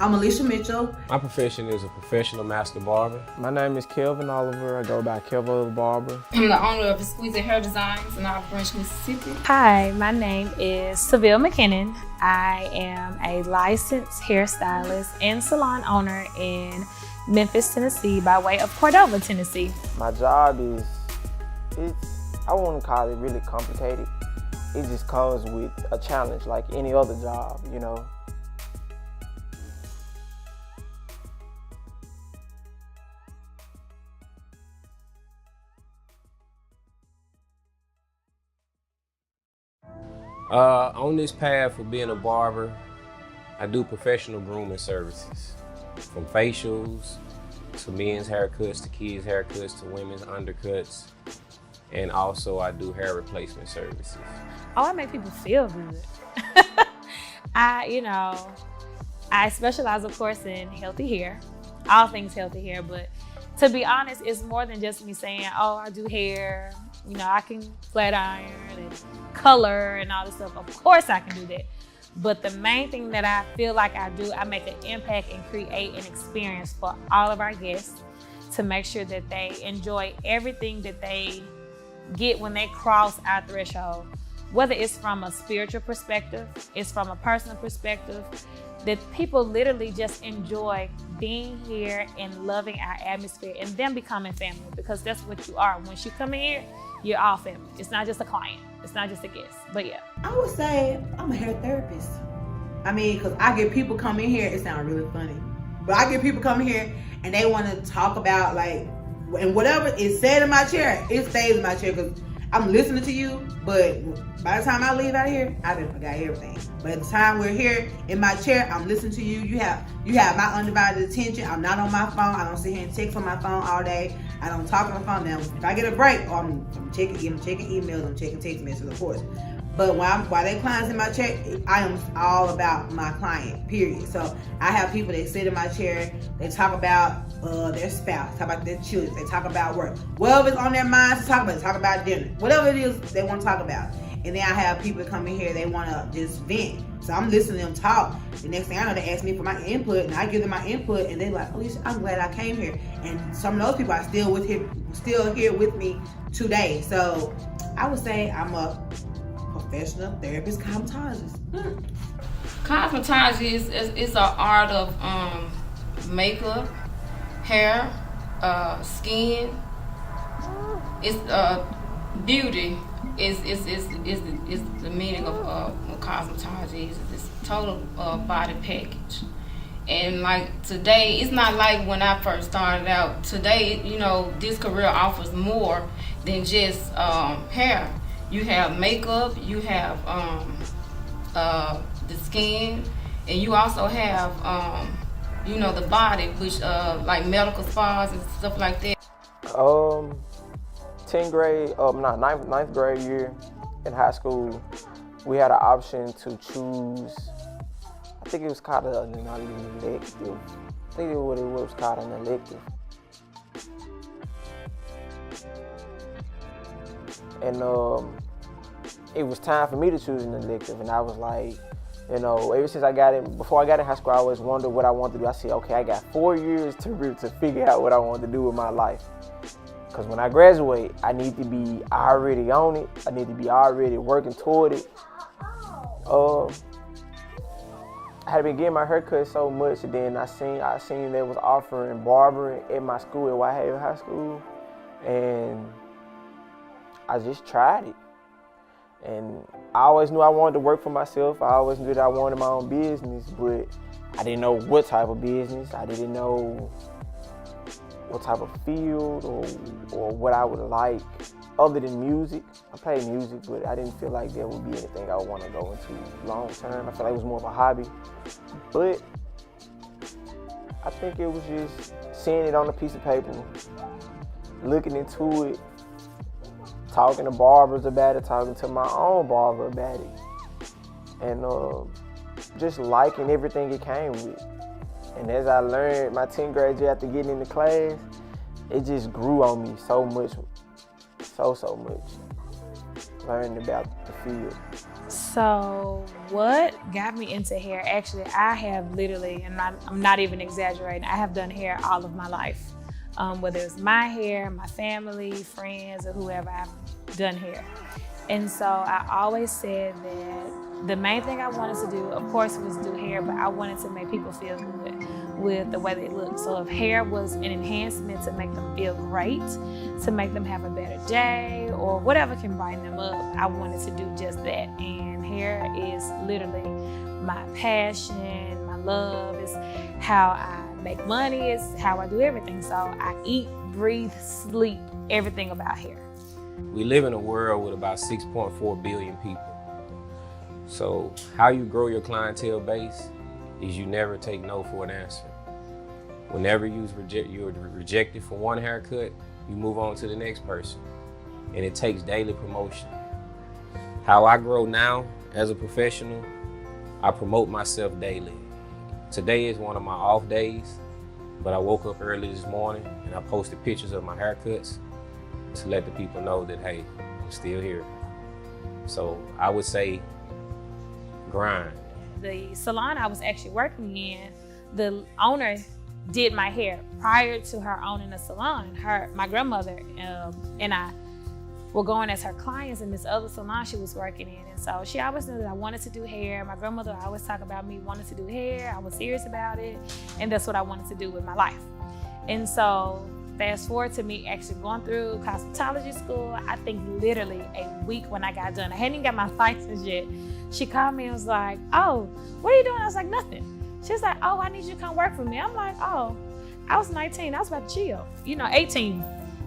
I'm Alicia Mitchell. My profession is a professional master barber. My name is Kelvin Oliver. I go by Kelvin the Barber. I'm the owner of Exquisite Hair Designs in Olive Branch, Mississippi. Hi, my name is Seville McKinnon. I am a licensed hairstylist and salon owner in Memphis, Tennessee, by way of Cordova, Tennessee. My job is, I wouldn't call it really complicated. It just comes with a challenge like any other job, you know. On this path of being a barber, I do professional grooming services, from facials to men's haircuts to kids' haircuts to women's undercuts, and also I do hair replacement services. Oh, I make people feel good. I specialize, of course, in healthy hair, all things healthy hair, but to be honest, it's more than just me saying, oh, I do hair, I can flat iron and color and all this stuff. Of course I can do that. But the main thing that I feel like I do, I make an impact and create an experience for all of our guests to make sure that they enjoy everything that they get when they cross our threshold. Whether it's from a spiritual perspective, it's from a personal perspective, that people literally just enjoy being here and loving our atmosphere and them becoming family, because that's what you are. Once you come in here, you're all family. It's not just a client. It's not just a guest, but yeah. I would say I'm a hair therapist. Because I get people come in here, it sounds really funny, but I get people come in here and they want to talk about and whatever is said in my chair, it stays in my chair because I'm listening to you, but by the time I leave out here, I done forgot everything. But at the time we're here in my chair, I'm listening to you. You have my undivided attention. I'm not on my phone. I don't sit here and text on my phone all day. I don't talk on the phone. Now, if I get a break, I'm checking emails, I'm checking text messages, of course. But while they clients in my chair, I am all about my client, period. So I have people that sit in my chair, they talk about their spouse, talk about their children, they talk about work. Whatever's on their minds to talk about dinner. Whatever it is they want to talk about. And then I have people come in here, they want to just vent. So I'm listening to them talk. The next thing I know, they ask me for my input, and I give them my input, and they're like, Alicia, I'm glad I came here. And some of those people are still here with me today. So I would say I'm a professional therapist cosmetologist. Cosmetology is an art of makeup, hair, skin. It's beauty is the meaning of cosmetology. It's total body package. And like today, it's not like when I first started out. Today, this career offers more than just hair. You have makeup, you have the skin, and you also have the body, which like medical spas and stuff like that. 9th grade year in high school, we had an option to choose, I think it was called an elective. I think it was called an elective. And it was time for me to choose an elective, and I was like, ever since before I got in high school, I always wondered what I wanted to do. I said, okay, I got 4 years to figure out what I want to do with my life. Because when I graduate, I need to be already on it. I need to be already working toward it. I had been getting my hair cut so much, and then I seen they was offering barbering at my school, at Whitehaven High School, and I just tried it. And I always knew I wanted to work for myself. I always knew that I wanted my own business, but I didn't know what type of business. I didn't know what type of field or what I would like other than music. I play music, but I didn't feel like there would be anything I would want to go into long term. I felt like it was more of a hobby. But I think it was just seeing it on a piece of paper, looking into it, talking to barbers about it, talking to my own barber about it, and just liking everything it came with. And as I learned my 10th grade year after getting into class, it just grew on me so much, so much, learning about the field. So what got me into hair? Actually, I have literally, and I'm not even exaggerating, I have done hair all of my life. Whether it's my hair, my family, friends, or whoever, I've done hair. And so I always said that the main thing I wanted to do, of course, was do hair, but I wanted to make people feel good with the way they look. So if hair was an enhancement to make them feel great, to make them have a better day, or whatever can brighten them up, I wanted to do just that. And hair is literally my passion, my love. It's how I make money. It's how I do everything. So I eat, breathe, sleep, everything about hair. We live in a world with about 6.4 billion people. So how you grow your clientele base is you never take no for an answer. Whenever you're rejected for one haircut, you move on to the next person. And it takes daily promotion. How I grow now as a professional, I promote myself daily. Today is one of my off days, but I woke up early this morning and I posted pictures of my haircuts to let the people know that, hey, I'm still here. So I would say grind. The salon I was actually working in, the owner did my hair. Prior to her owning a salon, my grandmother and I were going as her clients in this other salon she was working in. And so she always knew that I wanted to do hair. My grandmother always talked about me wanting to do hair. I was serious about it. And that's what I wanted to do with my life. And so fast forward to me actually going through cosmetology school, I think literally a week when I got done. I hadn't even got my license yet. She called me and was like, oh, what are you doing? I was like, nothing. She was like, oh, I need you to come work for me. I'm like, oh, I was 19. I was about to chill. 18.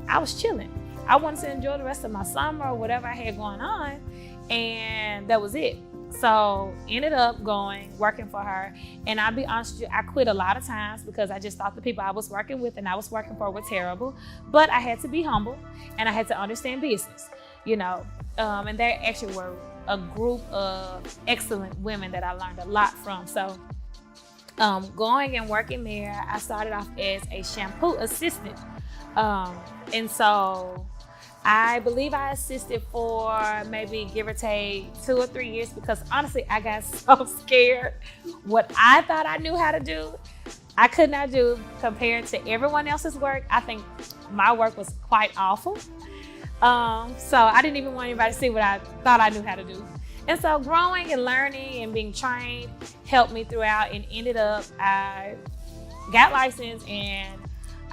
I was chilling. I wanted to enjoy the rest of my summer or whatever I had going on. And that was it. So ended up working for her. And I'll be honest with you, I quit a lot of times because I just thought the people I was working with and I was working for were terrible. But I had to be humble and I had to understand business, and there actually were a group of excellent women that I learned a lot from. So going and working there, I started off as a shampoo assistant. And so I believe I assisted for maybe give or take 2 or 3 years because honestly, I got so scared. What I thought I knew how to do, I could not do compared to everyone else's work. I think my work was quite awful. So I didn't even want anybody to see what I thought I knew how to do. And so growing and learning and being trained helped me throughout, and ended up, I got licensed and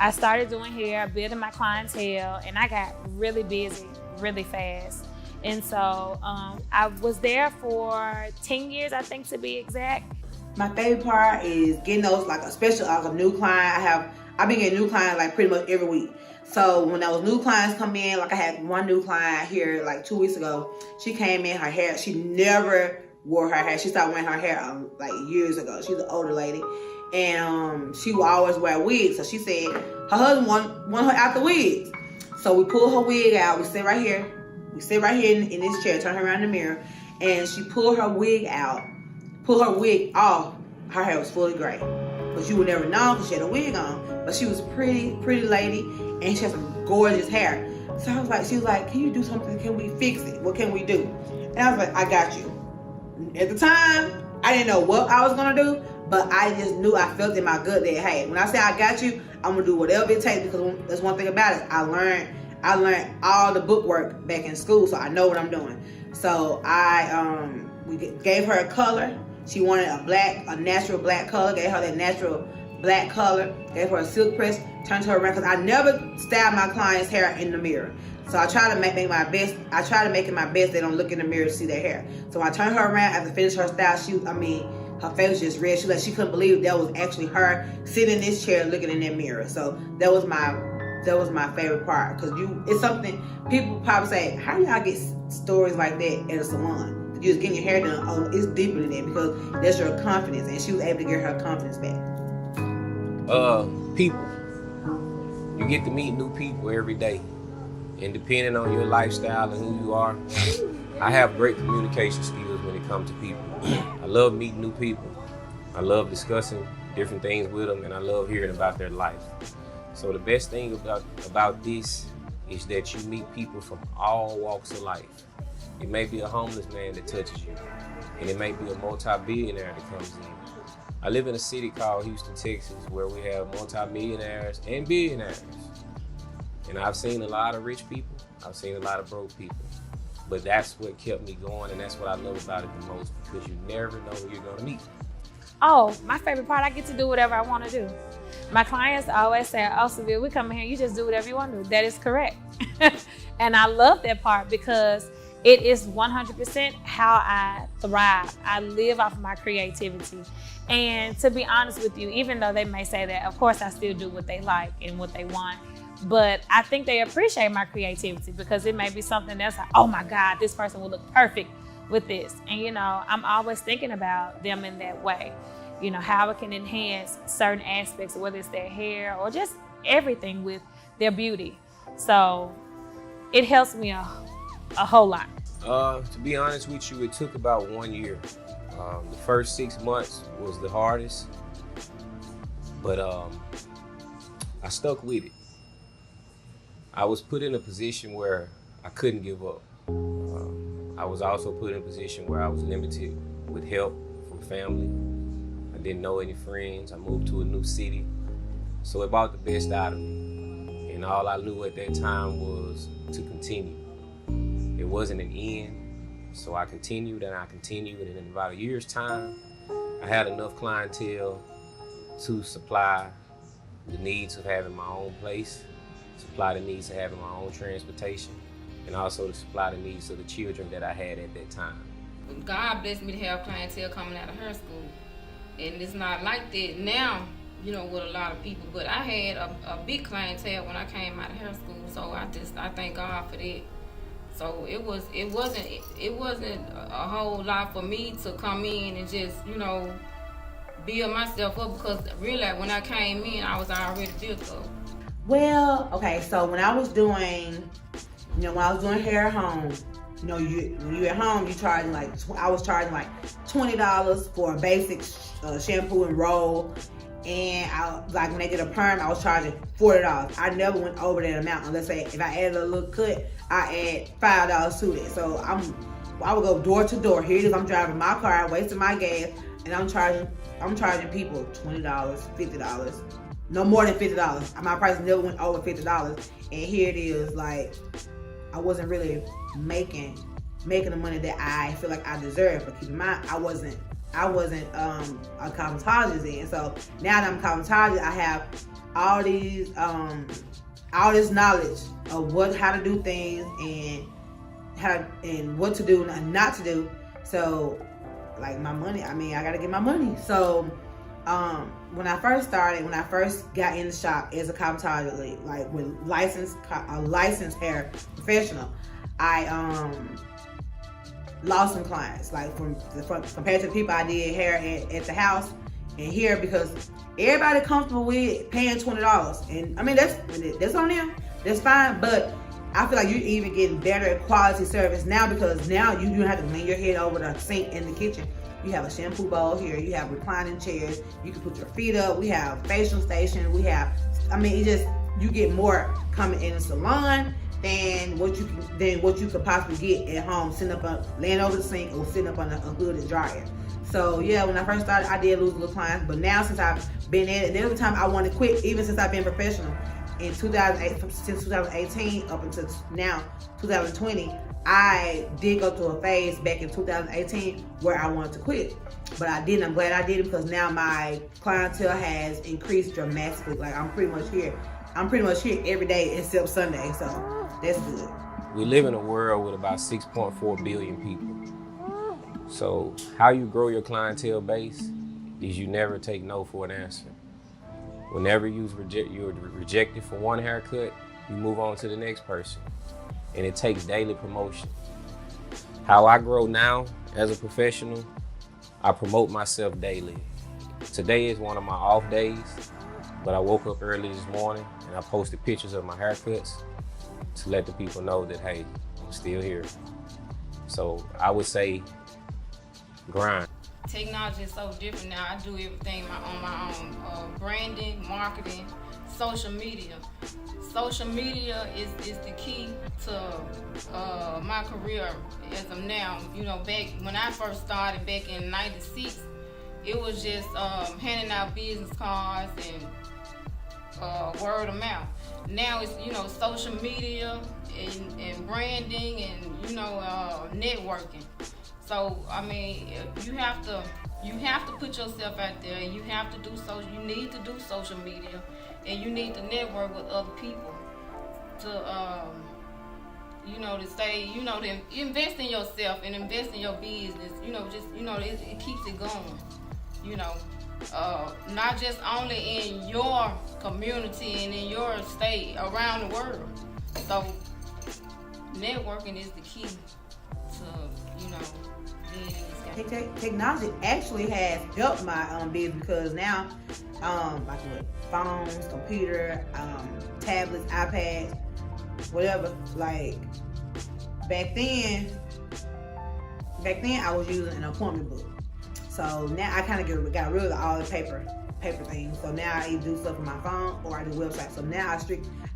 I started doing hair, building my clientele, and I got really busy really fast. And so I was there for 10 years, I think, to be exact. My favorite part is getting those, especially a new client. I've been getting new clients pretty much every week. So when those new clients come in, I had one new client here 2 weeks ago. She came in, her hair, she never wore her hair. She started wearing her hair years ago. She's an older lady. And she would always wear wigs. So she said her husband want her out the wigs. So we pulled her wig out. We sit right here. We sit right here in this chair, turn her around the mirror. And she pulled her wig out, pulled her wig off. Her hair was fully gray. But you would never know because she had a wig on. But she was a pretty lady. And she had some gorgeous hair. So she was like, can you do something? Can we fix it? What can we do? And I was like, I got you. At the time, I didn't know what I was going to do. But I just knew, I felt in my gut that, hey, when I say I got you, I'm going to do whatever it takes, because that's one thing about it. I learned all the book work back in school, so I know what I'm doing. So we gave her a color. She wanted a natural black color. Gave her that natural black color. Gave her a silk press. Turned her around, because I never style my client's hair in the mirror. So I try to make my best. I try to make it my best. They don't look in the mirror to see their hair. So when I turned her around after finish her style, her face was just red. She couldn't believe that was actually her sitting in this chair looking in that mirror. So that was my favorite part, because it's something people probably say, how do y'all get stories like that at a salon? You just getting your hair done. Oh, it's deeper than that, because that's your confidence, and she was able to get her confidence back. People. You get to meet new people every day, and depending on your lifestyle and who you are, I have great communication skills when it comes to people. I love meeting new people. I love discussing different things with them, and I love hearing about their life. So the best thing about this is that you meet people from all walks of life. It may be a homeless man that touches you, and it may be a multi-billionaire that comes in. I live in a city called Houston, Texas, where we have multi-millionaires and billionaires. And I've seen a lot of rich people. I've seen a lot of broke people. But that's what kept me going, and that's what I love about it the most, because you never know who you're gonna meet. Oh, my favorite part, I get to do whatever I want to do. My clients always say, oh, Seville, we come in here, you just do whatever you want to do. That is correct. And I love that part because it is 100% how I thrive. I live off of my creativity. And to be honest with you, even though they may say that, of course, I still do what they like and what they want. But I think they appreciate my creativity because it may be something that's like, oh my God, this person will look perfect with this. And you know, I'm always thinking about them in that way. You know, how it can enhance certain aspects, whether it's their hair or just everything with their beauty. So it helps me a whole lot. To be honest with you, it took about 1 year. The first 6 months was the hardest, but I stuck with it. I was put in a position where I couldn't give up. I was also put in a position where I was limited with help from family. I didn't know any friends. I moved to a new city. So it brought the best out of me. And all I knew at that time was to continue. It wasn't an end. So I continued and I continued. And in about a year's time, I had enough clientele to supply the needs of having my own place, supply the needs of having my own transportation, and also to supply the needs of the children that I had at that time. God blessed me to have clientele coming out of hair school. And it's not like that now, you know, with a lot of people. But I had a big clientele when I came out of hair school, so I thank God for that. So it wasn't a whole lot for me to come in and just, you know, build myself up, because really when I came in, I was already built up. Well, okay, so when I was doing hair at home, you know, when you're at home, you charging like, I was charging like $20 for a basic shampoo and roll. And like when they did a perm, I was charging $40. I never went over that amount unless say if I added a little cut, I add $5 to it. So I would go door to door. Here it is, I'm driving my car, wasting my gas, and I'm charging people $20, $50. No more than $50. My price never went over $50. And here it is, like I wasn't really making the money that I feel like I deserve. But keep in mind, I wasn't a cosmetologist then. So now that I'm a cosmetologist, I have all this knowledge of how to do things and what to do and not to do. So like my money, I gotta get my money. So when I first got in the shop as a cosmetologist, like with a licensed hair professional, I lost some clients, like from compared to the people I did hair at the house and here, because everybody comfortable with paying $20, and I mean that's on them, that's fine. But I feel like you're even getting better quality service now, because now you don't have to lean your head over the sink in the kitchen. You have a shampoo bowl here. You have reclining chairs. You can put your feet up. We have facial stations. We have, you get more coming in the salon than what you could possibly get at home, laying over the sink or sitting up on a hooded dryer. So yeah, when I first started, I did lose little clients, but now since I've been at it, every time I want to quit, even since I've been professional in 2008, since 2018 up until now 2020. I did go through a phase back in 2018 where I wanted to quit, but I didn't. I'm glad I did it, because now my clientele has increased dramatically. Like I'm pretty much here every day except Sunday, so that's good. We live in a world with about 6.4 billion people. So how you grow your clientele base is you never take no for an answer. Whenever you're rejected for one haircut, you move on to the next person. And it takes daily promotion. How I grow now as a professional, I promote myself daily. Today is one of my off days, but I woke up early this morning and I posted pictures of my haircuts to let the people know that, hey, I'm still here. So I would say grind. Technology is so different now. I do everything on my own. Branding, marketing, social media. So social media is the key to my career as of now. You know, back when I first started back in '96, it was just handing out business cards and word of mouth. Now it's, you know, social media and branding and, you know, networking. So I mean, you have to put yourself out there. You have to do you need to do social media, and you need to network with other people to you know, to stay, you know, to invest in yourself and invest in your business. You know, just, you know, it keeps it going. You know, not just only in your community and in your state, around the world. So networking is the key to, you know, being in this game. Technology actually has helped my business, because now like what, phones, computer, tablets, iPads, whatever. Like back then I was using an appointment book. So now I kind of got rid of all the paper things. So now I either do stuff on my phone or I do websites. So now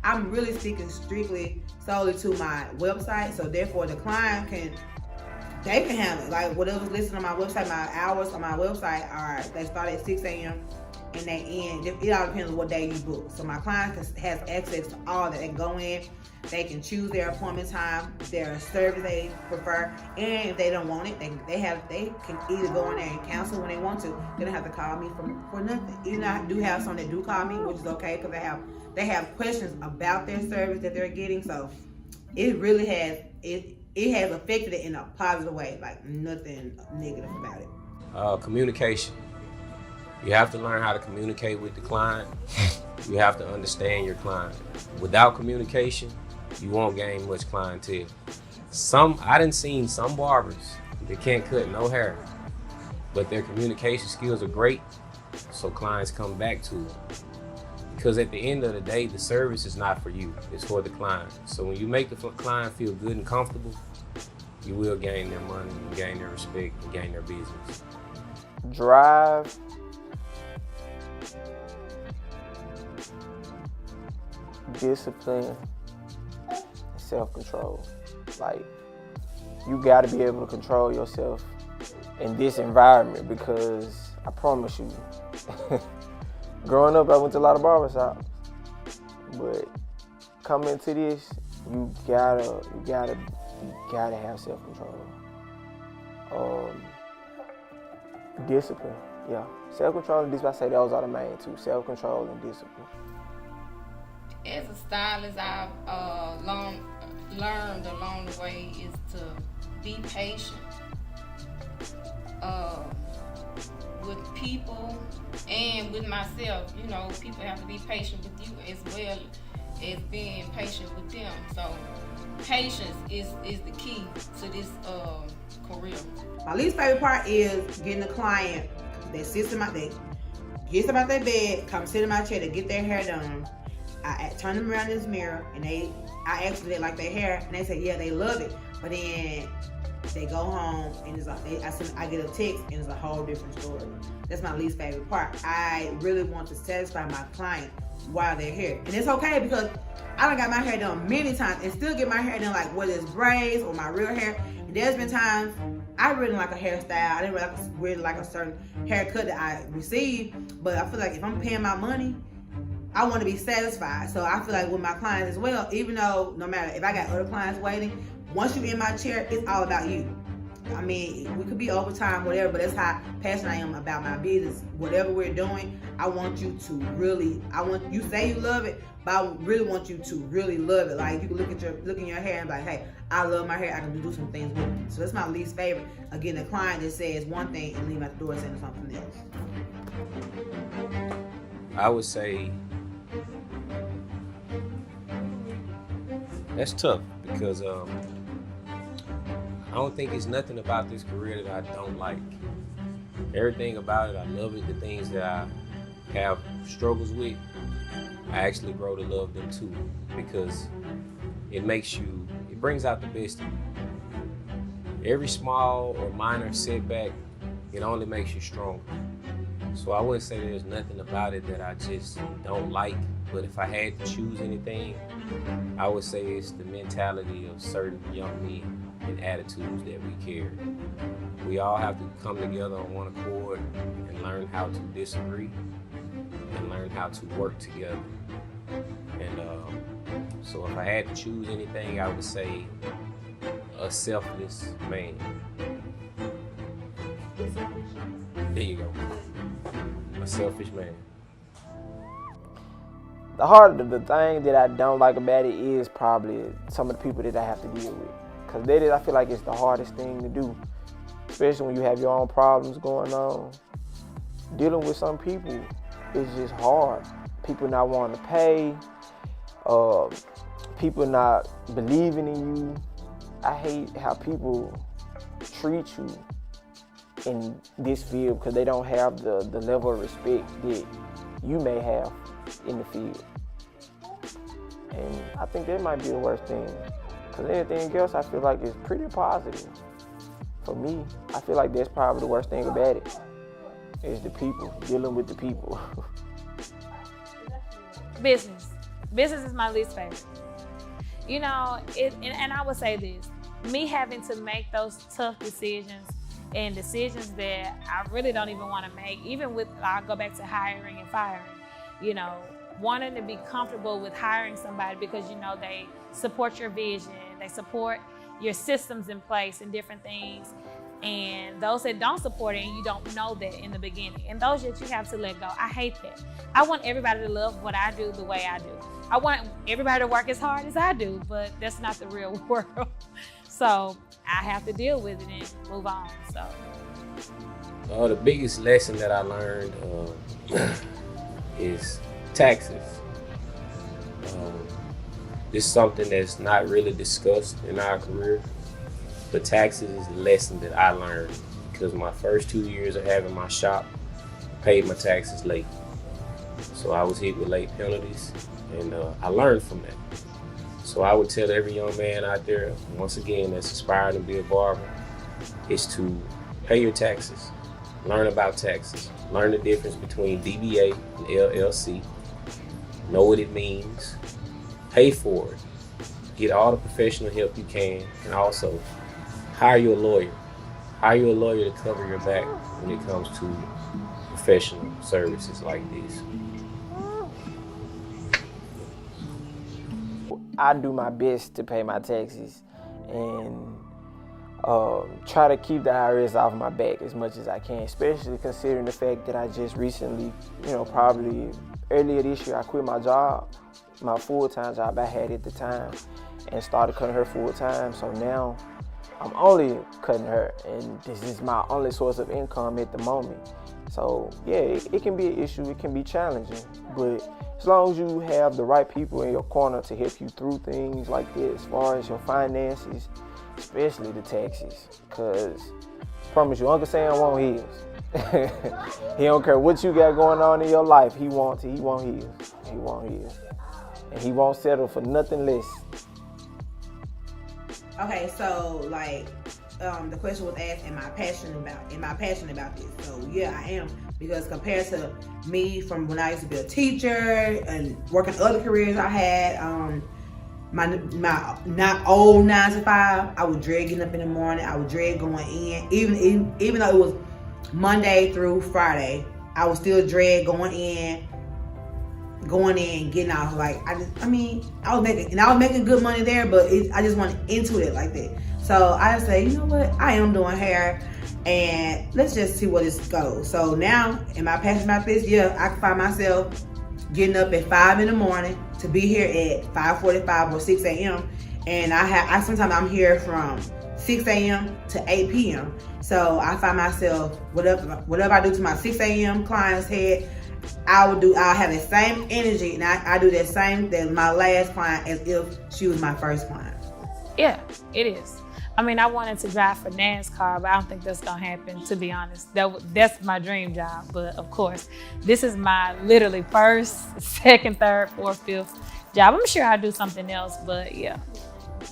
I'm really sticking strictly solely to my website. So therefore the client they can handle it. Like whatever's listed on my website, my hours on my website are, they start at 6 a.m. and they end. It all depends on what day you book. So my client has access to all that. They can go in, they can choose their appointment time, their service they prefer, and if they don't want it, they can either go in there and cancel when they want to. They don't have to call me for nothing. Even though I do have some that do call me, which is okay, because they have questions about their service that they're getting. So it really has it has affected it in a positive way, like nothing negative about it. Communication. You have to learn how to communicate with the client. You have to understand your client. Without communication, you won't gain much clientele. I done seen some barbers that can't cut no hair, but their communication skills are great, so clients come back to it. Because at the end of the day, the service is not for you, it's for the client. So when you make the client feel good and comfortable, you will gain their money, gain their respect, and gain their business. Drive, discipline, and self-control. Like, you gotta be able to control yourself in this environment, because I promise you, growing up, I went to a lot of barbershops, but coming into this, you gotta have self-control. Discipline, yeah. Self-control and discipline, I say those are the main two, self-control and discipline. As a stylist, I've learned along the way is to be patient with people and with myself. You know, people have to be patient with you as well as being patient with them. So patience is the key to this career. My least favorite part is getting a client that sits in my bed, gets up out their bed, come sit in my chair to get their hair done. I turn them around in this mirror and I ask them if they like their hair, and they say yeah, they love it. But then they go home and I get a text and it's a whole different story. That's my least favorite part. I really want to satisfy my client while they're here, and it's okay because I done got my hair done many times and still get my hair done, like whether it's braids or my real hair. And there's been times I really like a hairstyle. I didn't really like a certain haircut that I received, but I feel like if I'm paying my money, I want to be satisfied. So I feel like with my clients as well, even though no matter if I got other clients waiting, once you're in my chair, it's all about you. I mean, we could be overtime, whatever, but that's how passionate I am about my business. Whatever we're doing, I want you to really, you say you love it, but I really want you to really love it. Like you can look in your hair and be like, hey, I love my hair, I can do some things with it. So that's my least favorite. Again, a client that says one thing and leave out the door saying something else. I would say that's tough because I don't think it's nothing about this career that I don't like. Everything about it, I love it. The things that I have struggles with, I actually grow to love them too, because it brings out the best in you. Every small or minor setback, it only makes you stronger. So I wouldn't say there's nothing about it that I just don't like, but if I had to choose anything, I would say it's the mentality of certain young men and attitudes that we carry. We all have to come together on one accord and learn how to disagree and learn how to work together. And so if I had to choose anything, I would say a selfless man. There you go. A selfish man. The thing that I don't like about it is probably some of the people that I have to deal with. Because that is, I feel like it's the hardest thing to do. Especially when you have your own problems going on. Dealing with some people is just hard. People not wanting to pay. People not believing in you. I hate how people treat you in this field because they don't have the level of respect that you may have in the field. And I think that might be the worst thing. Because anything else I feel like is pretty positive. For me, I feel like that's probably the worst thing about it. Is the people, dealing with the people. Business. Business is my least favorite. You know, and I would say this, me having to make those tough decisions and decisions that I really don't even want to make, even with, I'll go back to hiring and firing, you know, wanting to be comfortable with hiring somebody because, you know, they support your vision, they support your systems in place and different things. And those that don't support it, and you don't know that in the beginning, and those that you have to let go. I hate that. I want everybody to love what I do the way I do. I want everybody to work as hard as I do, but that's not the real world. So I have to deal with it and move on. So The biggest lesson that I learned is taxes. This is something that's not really discussed in our career, but taxes is the lesson that I learned because my first 2 years of having my shop, I paid my taxes late. So I was hit with late penalties, and I learned from that. So I would tell every young man out there, once again, that's aspiring to be a barber, is to pay your taxes, learn about taxes, learn the difference between DBA and LLC, know what it means, pay for it, get all the professional help you can, and also hire you a lawyer. Hire you a lawyer to cover your back when it comes to professional services like this. I do my best to pay my taxes and try to keep the IRS off my back as much as I can, especially considering the fact that I just recently, probably earlier this year, I quit my job, my full-time job I had at the time, and started cutting her full-time. So now I'm only cutting her, and this is my only source of income at the moment. So yeah, it can be an issue, it can be challenging, but as long as you have the right people in your corner to help you through things like this, as far as your finances, especially the taxes, because I promise you, Uncle Sam won't his. He don't care what you got going on in your life, he won't his. He won't his. And he won't settle for nothing less. Okay, so like the question was asked, am I passionate about this? So yeah, I am, because compared to me from when I used to be a teacher and working other careers I had, my not old 9 to 5, I would dread getting up in the morning. I would dread going in, even though it was Monday through Friday, I would still dread going in, getting out. Like I was making good money there, but I just wanted into it like that. So I just say, you know what, I am doing hair, and let's just see where this goes. So now, am I passionate about this? Yeah, I can find myself getting up at 5 in the morning to be here at 5:45 or 6 a.m. And I sometimes I'm here from 6 a.m. to 8 p.m. So I find myself, whatever I do to my 6 a.m. client's head, I'll have the same energy, and I do that same than my last client as if she was my first client. yeah, it is. I mean, I wanted to drive for NASCAR, but I don't think that's gonna happen, to be honest. That's my dream job, but of course, this is my literally first, second, third, fourth, fifth job. I'm sure I'll do something else, but yeah,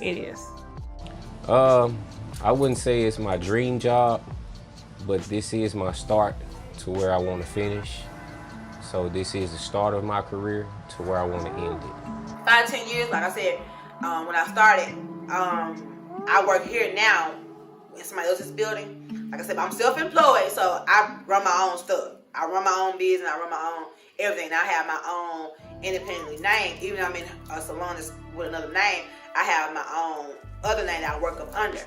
it is. I wouldn't say it's my dream job, but this is my start to where I want to finish. So this is the start of my career to where I want to end it. 5 to 10 years, like I said, when I started, I work here now in somebody else's building. Like I said, I'm self-employed, so I run my own stuff. I run my own business, I run my own everything. I have my own independently name. Even though I'm in a salon with another name, I have my own other name that I work up under.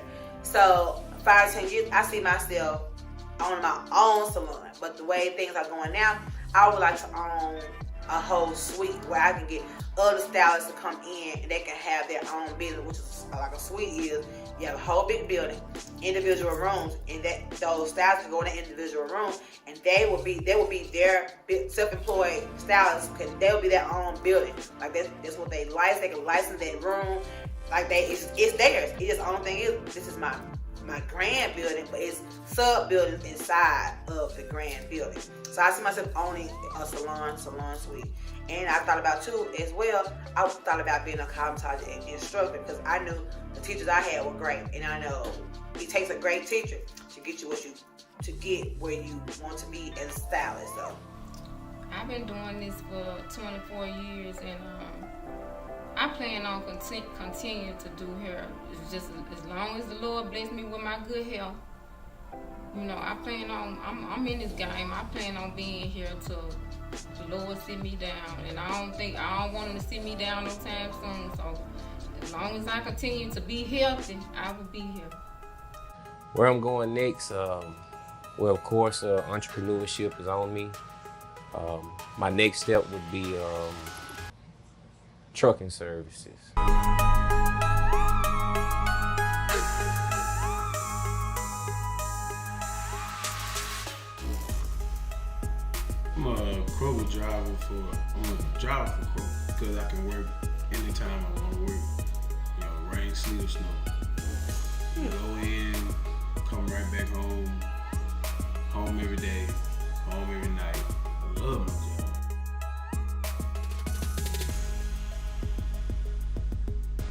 So 5 to 10 years, I see myself owning my own salon. But the way things are going now, I would like to own a whole suite where I can get other stylists to come in and they can have their own business, which is like a suite is. You have a whole big building, individual rooms, and that those stylists can go in the individual room, and they will be their self-employed stylists, because they will be their own building. Like that's what they license. They can license that room. Like it's theirs. It just the only thing is this is my grand building, but it's sub buildings inside of the grand building. So I see myself owning a salon suite. And I thought about too as well, I thought about being a cosmetology instructor, because I knew the teachers I had were great, and I know it takes a great teacher to get you to get where you want to be as a stylist. So I've been doing this for 24 years, and I plan on continue to do hair. It's just as long as the Lord bless me with my good health. You know, I plan on, I'm in this game. I plan on being here till the Lord sit me down. And I don't want him to sit me down no time soon. So as long as I continue to be healthy, I will be here. Where I'm going next, well, of course, entrepreneurship is on me. My next step would be trucking services. I'm a Kroger driver I'm a driver for Kroger because I can work anytime I want to work. You know, rain, sleet, or snow. Go in, come right back home. Home every day, home every night. I love my job.